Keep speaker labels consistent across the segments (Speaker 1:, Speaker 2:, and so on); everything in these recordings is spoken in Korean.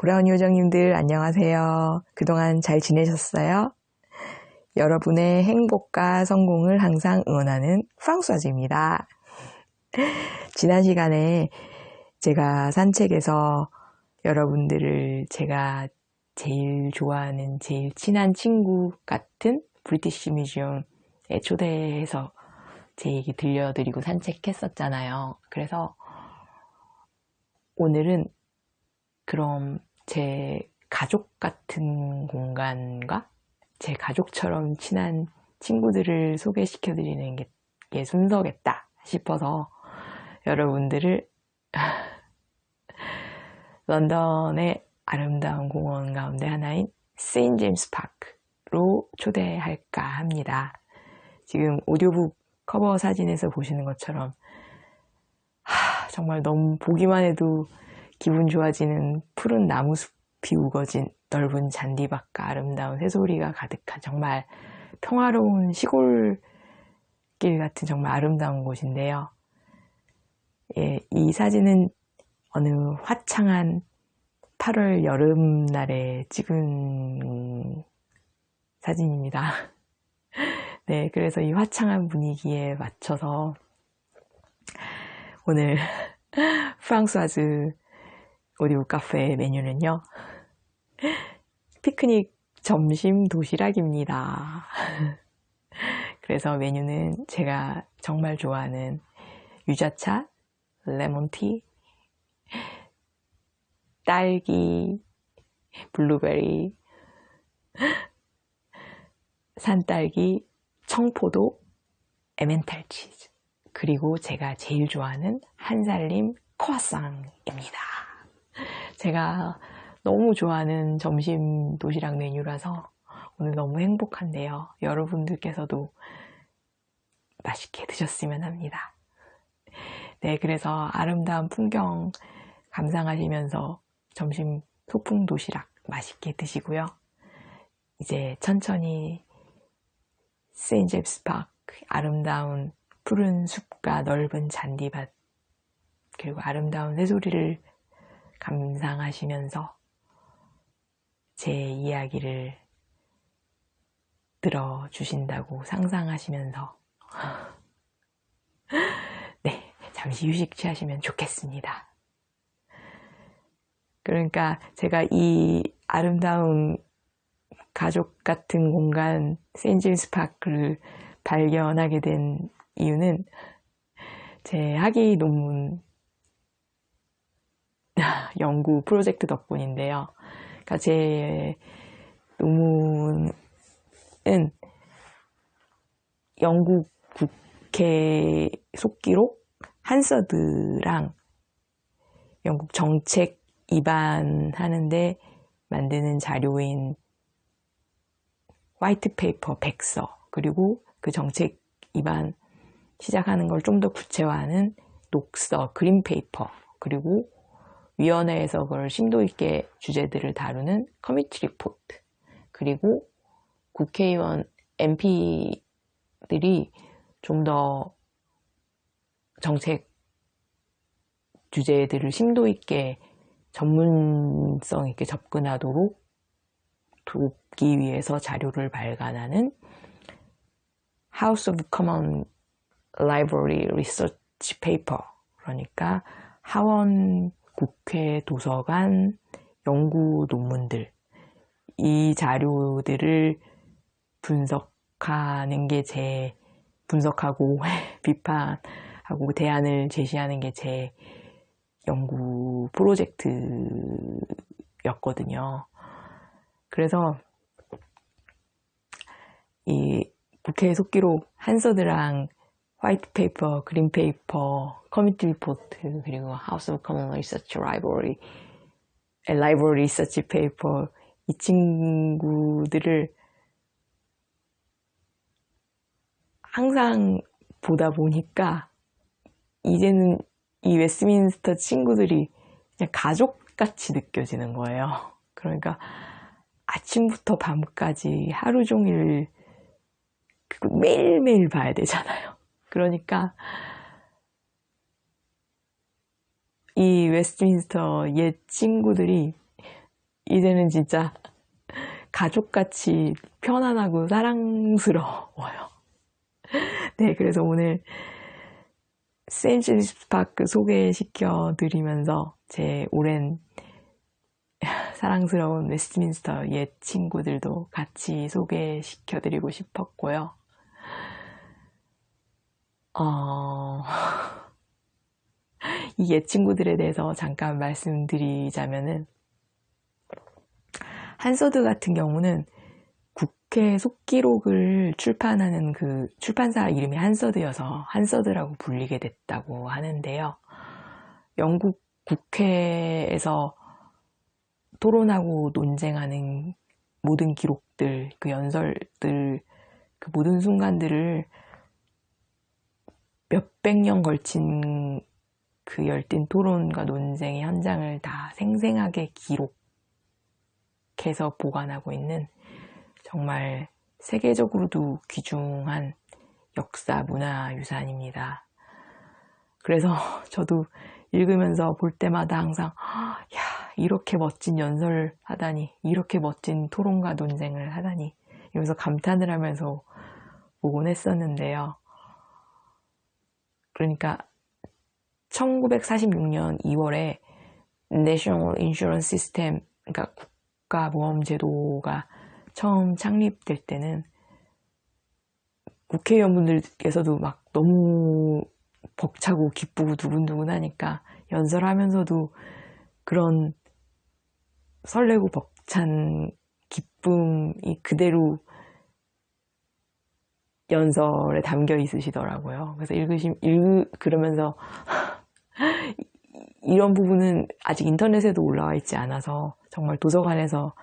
Speaker 1: 브라운 요정님들 안녕하세요. 그동안 잘 지내셨어요? 여러분의 행복과 성공을 항상 응원하는 프랑스와즈입니다. 지난 시간에 제가 산책에서 여러분들을 제가 제일 좋아하는 제일 친한 친구 같은 브리티시 뮤지엄에 초대해서 제 얘기 들려드리고 산책했었잖아요. 그래서 오늘은 그럼 제 가족 같은 공간과 제 가족처럼 친한 친구들을 소개시켜드리는 게 순서겠다 싶어서 여러분들을 런던의 아름다운 공원 가운데 하나인 세인트 제임스 파크로 초대할까 합니다. 지금 오디오북 커버 사진에서 보시는 것처럼 정말 너무 보기만 해도 기분 좋아지는 푸른 나무숲이 우거진 넓은 잔디밭과 아름다운 새소리가 가득한 정말 평화로운 시골길 같은 정말 아름다운 곳인데요. 예, 이 사진은 어느 화창한 8월 여름날에 찍은 사진입니다. 네, 그래서 이 화창한 분위기에 맞춰서 오늘 프랑스와즈 오디오 카페 메뉴는요, 피크닉 점심 도시락입니다. 그래서 메뉴는 제가 정말 좋아하는 유자차, 레몬티, 딸기, 블루베리, 산딸기, 청포도, 에멘탈 치즈, 그리고 제가 제일 좋아하는 한살림 크루아상입니다. 제가 너무 좋아하는 점심 도시락 메뉴라서 오늘 너무 행복한데요. 여러분들께서도 맛있게 드셨으면 합니다. 네, 그래서 아름다운 풍경 감상하시면서 점심 소풍 도시락 맛있게 드시고요. 이제 천천히 세인트 제임스 파크 아름다운 푸른 숲과 넓은 잔디밭 그리고 아름다운 새소리를 감상하시면서 제 이야기를 들어주신다고 상상하시면서 네, 잠시 휴식 취하시면 좋겠습니다. 그러니까 제가 이 아름다운 가족 같은 공간 세인트 제임스 파크를 발견하게 된 이유는 제 학위 논문 연구 프로젝트 덕분인데요. 그러니까 제 논문은 영국 국회 속기록 한서드랑 영국 정책 입안하는데 만드는 자료인 화이트 페이퍼 백서, 그리고 그 정책 입안 시작하는 걸 좀 더 구체화하는 녹서 그린 페이퍼, 그리고 위원회에서 그걸 심도 있게 주제들을 다루는 커미티 리포트, 그리고 국회의원 MP들이 좀 더 정책 주제들을 심도 있게 전문성 있게 접근하도록 돕기 위해서 자료를 발간하는 House of Commons Library Research Paper, 그러니까 하원 국회 도서관 연구 논문들, 이 자료들을 분석하는 게 제 분석하고 비판하고 대안을 제시하는 게 제 연구 프로젝트였거든요. 그래서 이 국회 속기록 한서드랑 화이트 페이퍼, 그린 페이퍼, 커미티 리포트, 그리고 하우스 오브 커먼 리서치 라이브러리 리서치 페이퍼, 이 친구들을 항상 보다 보니까 이제는 이 웨스트민스터 친구들이 그냥 가족같이 느껴지는 거예요. 그러니까 아침부터 밤까지 하루 종일 매일매일 봐야 되잖아요. 그러니까 이 웨스트민스터 옛 친구들이 이제는 진짜 가족같이 편안하고 사랑스러워요. 네, 그래서 오늘 세인트제임스 파크 소개시켜 드리면서 제 오랜 사랑스러운 웨스트민스터 옛 친구들도 같이 소개시켜 드리고 싶었고요. 이 옛 친구들에 대해서 잠깐 말씀드리자면은, 한서드 같은 경우는 국회 속기록을 출판하는 그 출판사 이름이 한서드여서 한서드라고 불리게 됐다고 하는데요. 영국 국회에서 토론하고 논쟁하는 모든 기록들, 그 연설들, 그 모든 순간들을 몇백 년 걸친 그 열띤 토론과 논쟁의 현장을 다 생생하게 기록해서 보관하고 있는 정말 세계적으로도 귀중한 역사 문화유산입니다. 그래서 저도 읽으면서 볼 때마다 항상 야, 이렇게 멋진 연설을 하다니, 이렇게 멋진 토론과 논쟁을 하다니 이러면서 감탄을 하면서 보곤 했었는데요. 그러니까 1946년 2월에 National Insurance System, 그러니까 국가보험제도가 처음 창립될 때는 국회의원분들께서도 막 너무 벅차고 기쁘고 두근두근 하니까 연설하면서도 그런 설레고 벅찬 기쁨이 그대로 연설에 담겨 있으시더라고요. 그래서 그러면서 이런 부분은 아직 인터넷에도 올라와 있지 않아서 정말 도서관에서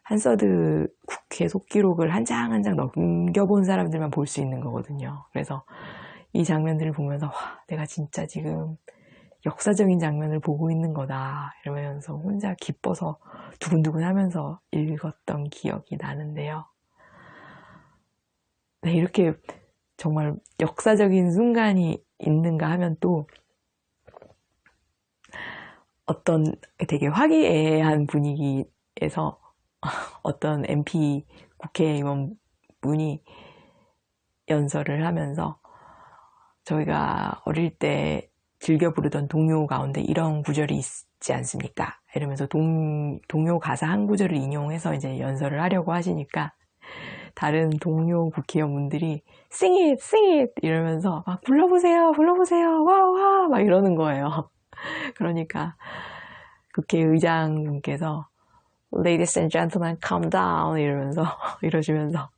Speaker 1: 한서드 국회 속기록을 한 장 한 장 넘겨본 사람들만 볼 수 있는 거거든요. 그래서 이 장면들을 보면서 와, 내가 진짜 지금 역사적인 장면을 보고 있는 거다 이러면서 혼자 기뻐서 두근두근 하면서 읽었던 기억이 나는데요. 네, 이렇게 정말 역사적인 순간이 있는가 하면 또 어떤 되게 화기애애한 분위기에서 어떤 MP 국회의원 분이 연설을 하면서 저희가 어릴 때 즐겨 부르던 동요 가운데 이런 구절이 있지 않습니까? 이러면서 동요 가사 한 구절을 인용해서 이제 연설을 하려고 하시니까 다른 동료 국회의원분들이 Sing it, sing it 이러면서 막 불러보세요, 와, 와 막 이러는 거예요. 그러니까 국회의장분께서 Ladies and gentlemen, calm down 이러시면서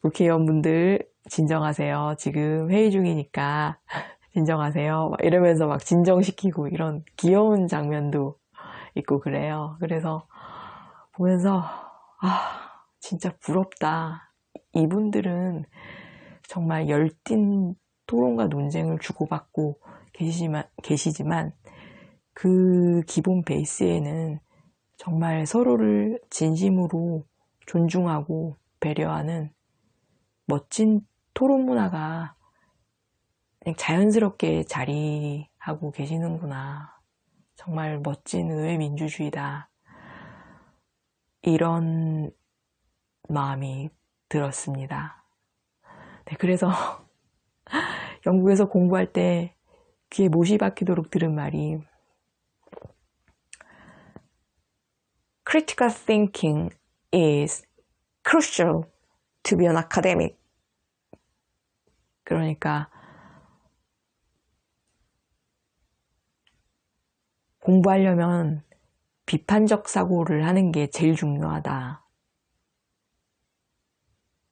Speaker 1: 국회의원분들 진정하세요. 지금 회의 중이니까 진정하세요. 막 이러면서 막 진정시키고 이런 귀여운 장면도 있고 그래요. 그래서 보면서 진짜 부럽다. 이분들은 정말 열띤 토론과 논쟁을 주고받고 계시지만 그 기본 베이스에는 정말 서로를 진심으로 존중하고 배려하는 멋진 토론 문화가 그냥 자연스럽게 자리하고 계시는구나. 정말 멋진 의회 민주주의다. 이런 마음이 들었습니다. 네, 그래서 영국에서 공부할 때 귀에 못이 박히도록 들은 말이 Critical thinking is crucial to be an academic. 그러니까 공부하려면 비판적 사고를 하는 게 제일 중요하다.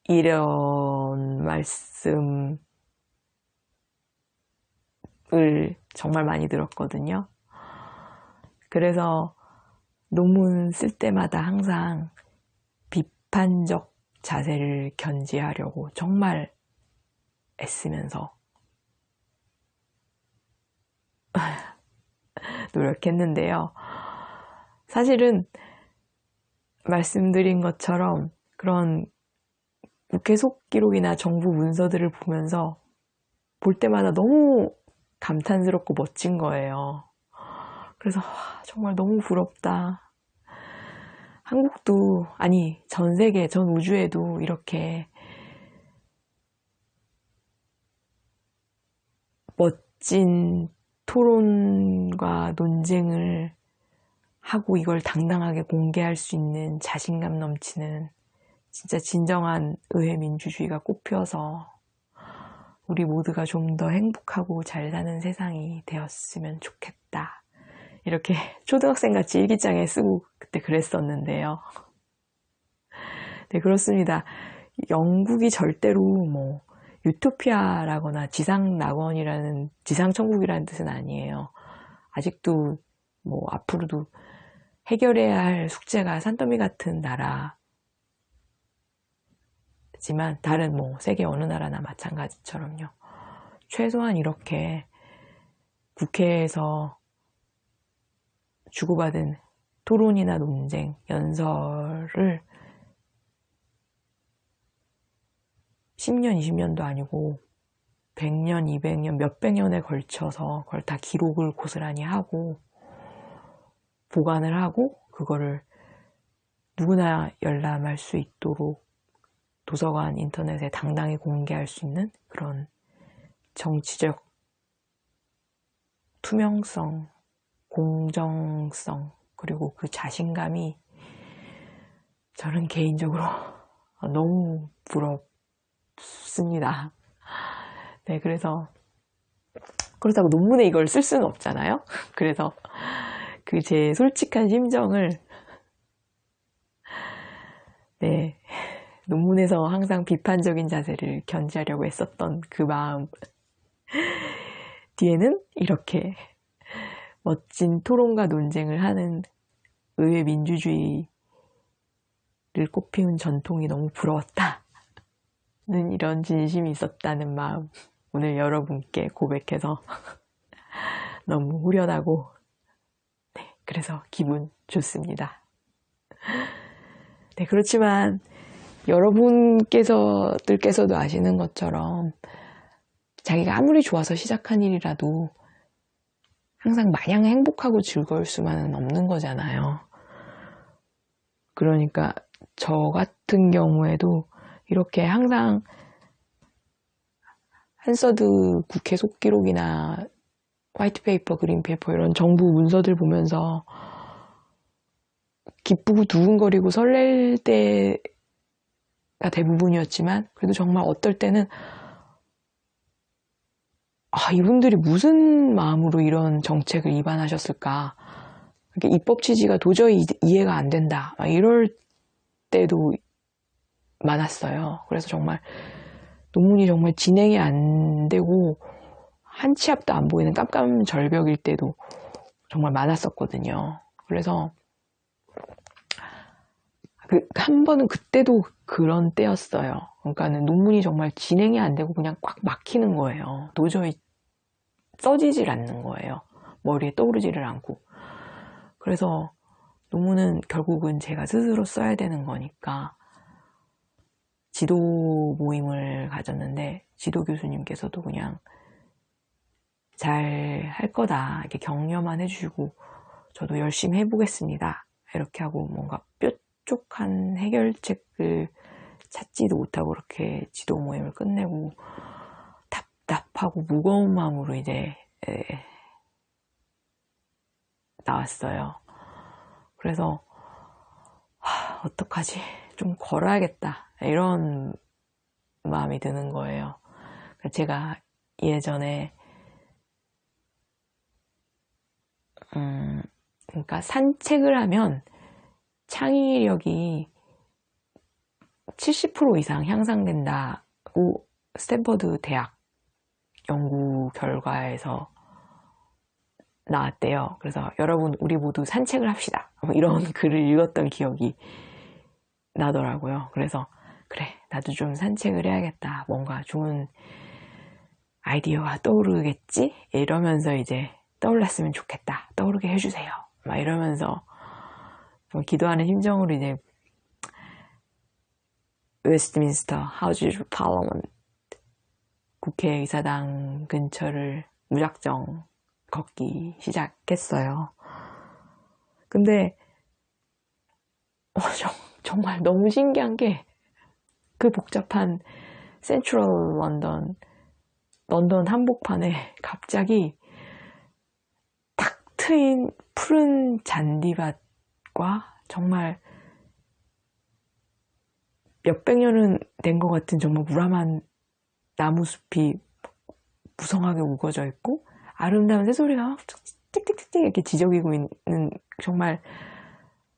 Speaker 1: 이런 말씀을 정말 많이 들었거든요. 그래서 논문 쓸 때마다 항상 비판적 자세를 견지하려고 정말 애쓰면서 노력했는데요. 사실은 말씀드린 것처럼 그런 국회 속기록이나 정부 문서들을 보면서 볼 때마다 너무 감탄스럽고 멋진 거예요. 그래서 정말 너무 부럽다. 한국도, 아니 전 세계, 전 우주에도 이렇게 멋진 토론과 논쟁을 하고 이걸 당당하게 공개할 수 있는 자신감 넘치는 진짜 진정한 의회 민주주의가 꽃피어서 우리 모두가 좀 더 행복하고 잘 사는 세상이 되었으면 좋겠다. 이렇게 초등학생같이 일기장에 쓰고 그때 그랬었는데요. 네, 그렇습니다. 영국이 절대로 뭐 유토피아라거나 지상낙원이라는, 지상천국이라는 뜻은 아니에요. 아직도 뭐 앞으로도 해결해야 할 숙제가 산더미 같은 나라지만 다른 뭐 세계 어느 나라나 마찬가지처럼요. 최소한 이렇게 국회에서 주고받은 토론이나 논쟁, 연설을 10년, 20년도 아니고 100년, 200년, 몇백 년에 걸쳐서 그걸 다 기록을 고스란히 하고 보관을 하고 그거를 누구나 열람할 수 있도록 도서관, 인터넷에 당당히 공개할 수 있는 그런 정치적 투명성, 공정성, 그리고 그 자신감이 저는 개인적으로 너무 부럽습니다. 네, 그렇다고 논문에 이걸 쓸 수는 없잖아요. 그래서 그 제 솔직한 심정을, 네, 논문에서 항상 비판적인 자세를 견지하려고 했었던 그 마음 뒤에는 이렇게 멋진 토론과 논쟁을 하는 의회 민주주의를 꽃피운 전통이 너무 부러웠다는 이런 진심이 있었다는 마음, 오늘 여러분께 고백해서 너무 후련하고, 네, 그래서 기분 좋습니다. 네, 그렇지만 여러분께서도 아시는 것처럼 자기가 아무리 좋아서 시작한 일이라도 항상 마냥 행복하고 즐거울 수만은 없는 거잖아요. 그러니까 저 같은 경우에도 이렇게 항상 한서드 국회 속기록이나 화이트페이퍼, 그린페이퍼 이런 정부 문서들 보면서 기쁘고 두근거리고 설렐 때가 대부분이었지만, 그래도 정말 어떨 때는 이분들이 무슨 마음으로 이런 정책을 입안하셨을까, 입법 취지가 도저히 이해가 안 된다, 이럴 때도 많았어요. 그래서 정말 논문이 정말 진행이 안 되고 한 치 앞도 안 보이는 깜깜절벽일 때도 정말 많았었거든요. 그래서 한 번은 그때도 그런 때였어요. 그러니까는 논문이 정말 진행이 안 되고 그냥 꽉 막히는 거예요. 도저히 써지질 않는 거예요. 머리에 떠오르지를 않고. 그래서 논문은 결국은 제가 스스로 써야 되는 거니까 지도 모임을 가졌는데, 지도 교수님께서도 그냥 잘 할 거다, 이렇게 격려만 해주시고, 저도 열심히 해보겠습니다, 이렇게 하고 뭔가 뾰족한 해결책을 찾지도 못하고 그렇게 지도 모임을 끝내고 답답하고 무거운 마음으로 이제 나왔어요. 그래서 어떡하지? 좀 걸어야겠다, 이런 마음이 드는 거예요. 제가 예전에 그러니까 산책을 하면 창의력이 70% 이상 향상된다고 스탠퍼드 대학 연구 결과에서 나왔대요. 그래서 여러분, 우리 모두 산책을 합시다, 이런 글을 읽었던 기억이 나더라고요. 그래서 그래, 나도 좀 산책을 해야겠다, 뭔가 좋은 아이디어가 떠오르겠지? 이러면서 이제 떠올랐으면 좋겠다, 떠오르게 해주세요, 막 이러면서 기도하는 심정으로 이제 웨스트민스터 하우스 파라먼트 국회의사당 근처를 무작정 걷기 시작했어요. 근데 정말 너무 신기한 게 그 복잡한 센트럴 런던 한복판에 갑자기 탁 트인 푸른 잔디밭과 정말 몇백 년은 된 것 같은 정말 무람한 나무숲이 무성하게 우거져 있고 아름다운 새소리가 막 틱틱틱틱 이렇게 지저귀고 있는 정말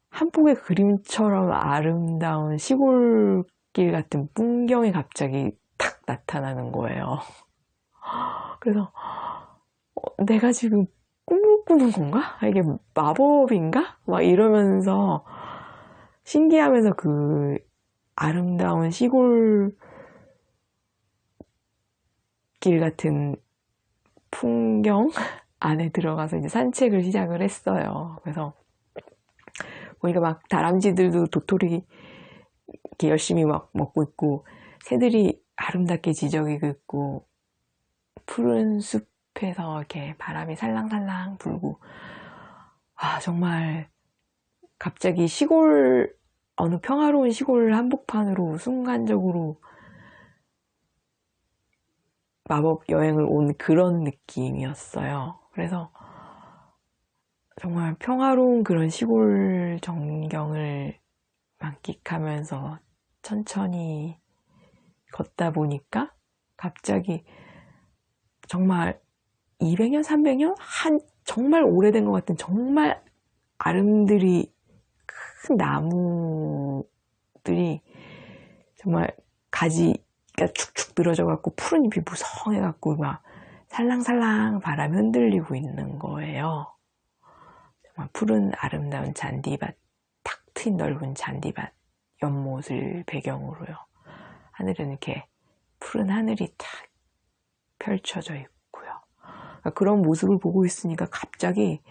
Speaker 1: 한 폭의 그림처럼 아름다운 시골길 같은 풍경이 갑자기 탁 나타나는 거예요. 그래서 내가 지금 꿈을 꾸는 건가? 이게 마법인가? 막 이러면서 신기하면서 그 아름다운 시골길 같은 풍경 안에 들어가서 이제 산책을 시작을 했어요. 그래서 보니까 막 다람쥐들도 도토리 이렇게 열심히 막 먹고 있고 새들이 아름답게 지저귀고 있고 푸른 숲에서 이렇게 바람이 살랑살랑 불고 정말 갑자기 어느 평화로운 시골 한복판으로 순간적으로 마법 여행을 온 그런 느낌이었어요. 그래서 정말 평화로운 그런 시골 전경을 만끽하면서 천천히 걷다 보니까 갑자기 정말 200년, 300년? 정말 오래된 것 같은 정말 아름드리 큰 나무들이 정말 가지가 축축 늘어져 갖고 푸른 잎이 무성해 갖고 막 살랑살랑 바람이 흔들리고 있는 거예요. 정말 푸른 아름다운 잔디밭, 탁 트인 넓은 잔디밭 연못을 배경으로요. 하늘은 이렇게 푸른 하늘이 탁 펼쳐져 있고요. 그런 모습을 보고 있으니까 갑자기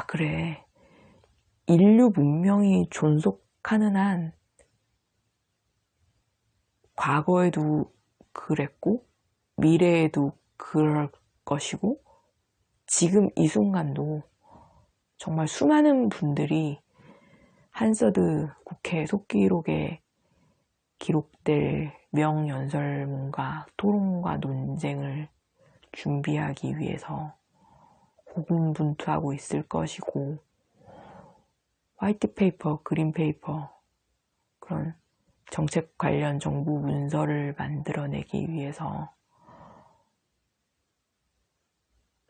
Speaker 1: 그래, 인류 문명이 존속하는 한 과거에도 그랬고 미래에도 그럴 것이고 지금 이 순간도 정말 수많은 분들이 한서드 국회 속기록에 기록될 명연설문과 토론과 논쟁을 준비하기 위해서 고군분투하고 있을 것이고 화이트페이퍼, 그린페이퍼 그런 정책 관련 정부 문서를 만들어내기 위해서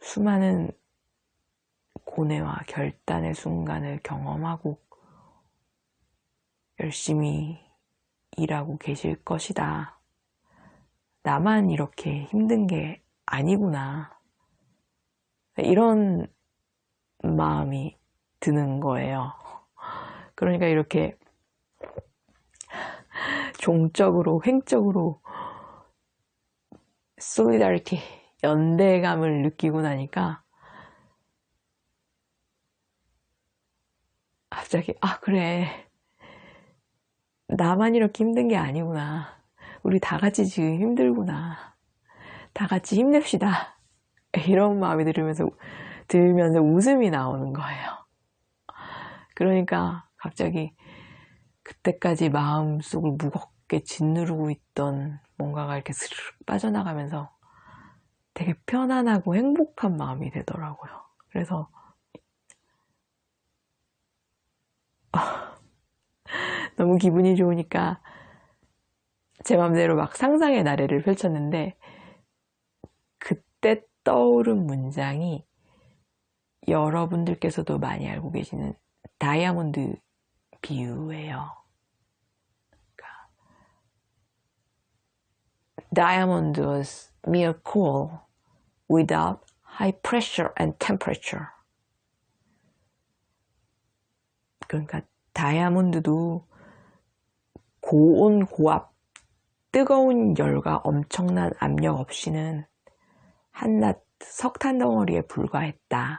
Speaker 1: 수많은 고뇌와 결단의 순간을 경험하고 열심히 일하고 계실 것이다. 나만 이렇게 힘든 게 아니구나. 이런 마음이 드는 거예요. 그러니까 이렇게 종적으로, 횡적으로 솔리다리티, 연대감을 느끼고 나니까 갑자기 그래, 나만 이렇게 힘든 게 아니구나. 우리 다 같이 지금 힘들구나. 다 같이 힘냅시다. 이런 마음이 들면서 웃음이 나오는 거예요. 그러니까 갑자기 그때까지 마음속을 무겁게 짓누르고 있던 뭔가가 이렇게 스르륵 빠져나가면서 되게 편안하고 행복한 마음이 되더라고요. 그래서 너무 기분이 좋으니까 제 맘대로 막 상상의 나래를 펼쳤는데 그때 떠오른 문장이 여러분들께서도 많이 알고 계시는 다이아몬드 비유예요. 그러니까, Diamond was mere coal without high pressure and temperature. 그러니까 다이아몬드도 고온, 고압, 뜨거운 열과 엄청난 압력 없이는 한낱 석탄 덩어리에 불과했다는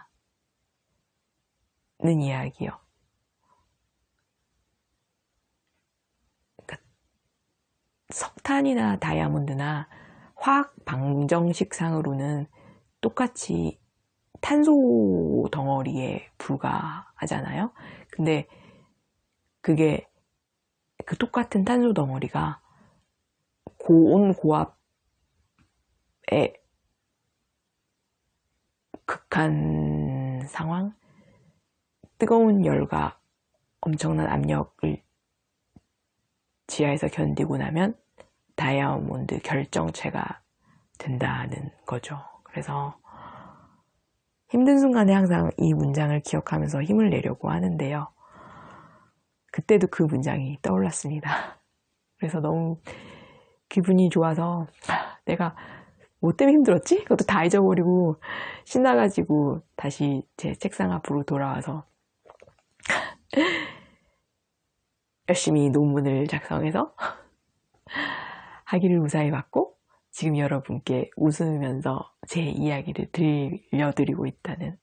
Speaker 1: 이야기요. 그러니까 석탄이나 다이아몬드나 화학 방정식상으로는 똑같이 탄소 덩어리에 불과하잖아요. 근데 그게 그 똑같은 탄소 덩어리가 고온 고압의 극한 상황, 뜨거운 열과 엄청난 압력을 지하에서 견디고 나면 다이아몬드 결정체가 된다는 거죠. 그래서 힘든 순간에 항상 이 문장을 기억하면서 힘을 내려고 하는데요. 그때도 그 문장이 떠올랐습니다. 그래서 너무 기분이 좋아서 내가 뭐 때문에 힘들었지? 그것도 다 잊어버리고 신나가지고 다시 제 책상 앞으로 돌아와서 열심히 논문을 작성해서 학위를 무사히 받고 지금 여러분께 웃으면서 제 이야기를 들려드리고 있다는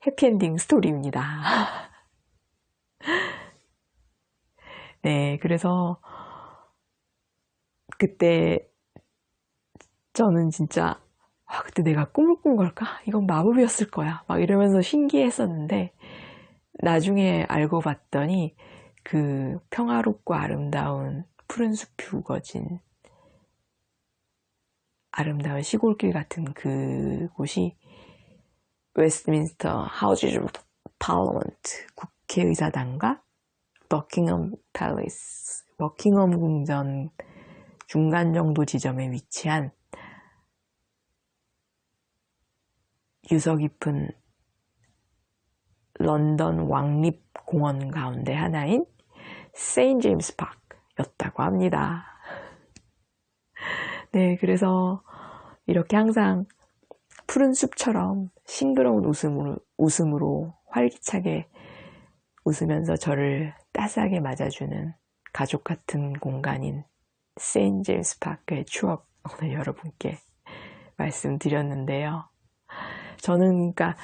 Speaker 1: 해피엔딩 스토리입니다. 네, 그래서 그때 저는 진짜 그때 내가 꿈을 꾼 걸까? 이건 마법이었을 거야. 막 이러면서 신기했었는데 나중에 알고 봤더니 그 평화롭고 아름다운 푸른 숲이 우거진 아름다운 시골길 같은 그곳이 웨스트민스터 하우스 오브 파리먼트 국회의사당과 버킹엄 팰리스 버킹엄 궁전 중간 정도 지점에 위치한 유서 깊은 런던 왕립공원 가운데 하나인 세인트 제임스 파크였다고 합니다. 네, 그래서 이렇게 항상 푸른 숲처럼 싱그러운 웃음으로 활기차게 웃으면서 저를 따스하게 맞아주는 가족 같은 공간인 세인트 제임스 파크의 추억 오늘 여러분께 말씀드렸는데요. 저는 그러니까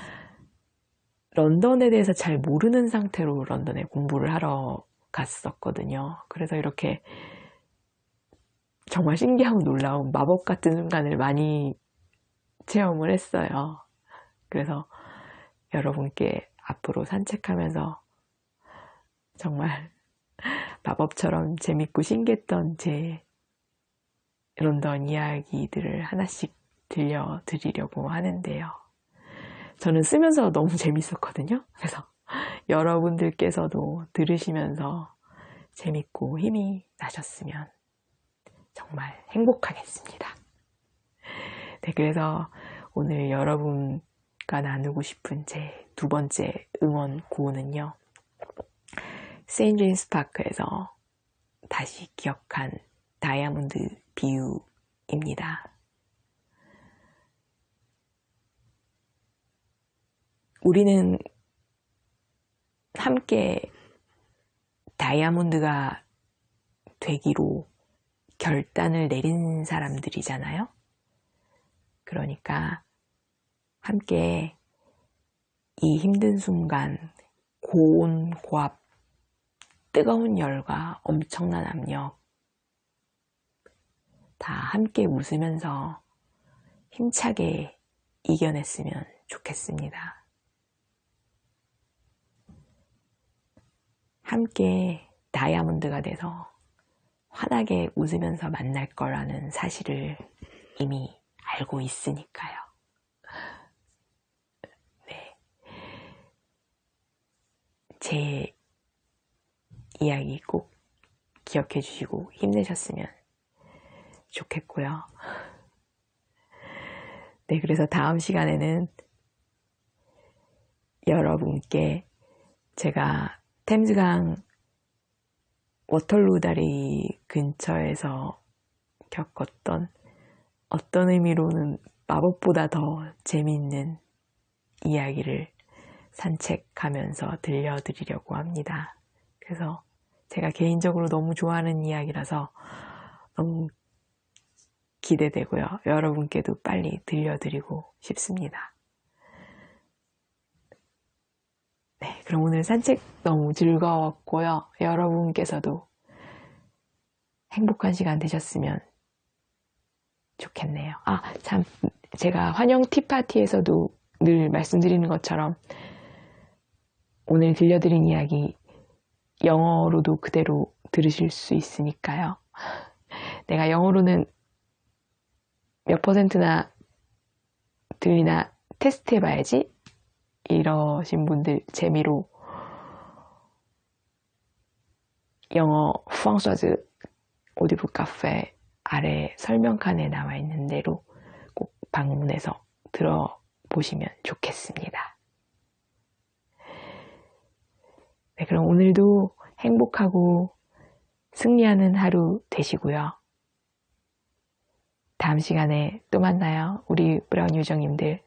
Speaker 1: 런던에 대해서 잘 모르는 상태로 런던에 공부를 하러 갔었거든요. 그래서 이렇게 정말 신기하고 놀라운 마법 같은 순간을 많이 체험을 했어요. 그래서 여러분께 앞으로 산책하면서 정말 마법처럼 재밌고 신기했던 제 런던 이야기들을 하나씩 들려드리려고 하는데요. 저는 쓰면서 너무 재밌었거든요. 그래서 여러분들께서도 들으시면서 재밌고 힘이 나셨으면 정말 행복하겠습니다. 네, 그래서 오늘 여러분과 나누고 싶은 제 두 번째 응원 구호는요. 세인트 제임스 파크에서 다시 기억한 다이아몬드 비유입니다. 우리는 함께 다이아몬드가 되기로 결단을 내린 사람들이잖아요. 그러니까 함께 이 힘든 순간 고온, 고압, 뜨거운 열과 엄청난 압력 다 함께 웃으면서 힘차게 이겨냈으면 좋겠습니다. 함께 다이아몬드가 돼서 환하게 웃으면서 만날 거라는 사실을 이미 알고 있으니까요. 네. 제 이야기 꼭 기억해 주시고 힘내셨으면 좋겠고요. 네, 그래서 다음 시간에는 여러분께 제가 템즈강 워털루 다리 근처에서 겪었던 어떤 의미로는 마법보다 더 재미있는 이야기를 산책하면서 들려드리려고 합니다. 그래서 제가 개인적으로 너무 좋아하는 이야기라서 너무 기대되고요. 여러분께도 빨리 들려드리고 싶습니다. 네, 그럼 오늘 산책 너무 즐거웠고요. 여러분께서도 행복한 시간 되셨으면 좋겠네요. 참, 제가 환영 티파티에서도 늘 말씀드리는 것처럼 오늘 들려드린 이야기 영어로도 그대로 들으실 수 있으니까요. 내가 영어로는 몇 %나 들리나 테스트 해봐야지 이러신 분들 재미로 영어 프랑스와즈 오디오 카페 아래 설명칸에 나와 있는 대로 꼭 방문해서 들어보시면 좋겠습니다. 네, 그럼 오늘도 행복하고 승리하는 하루 되시고요. 다음 시간에 또 만나요. 우리 브라운 요정님들.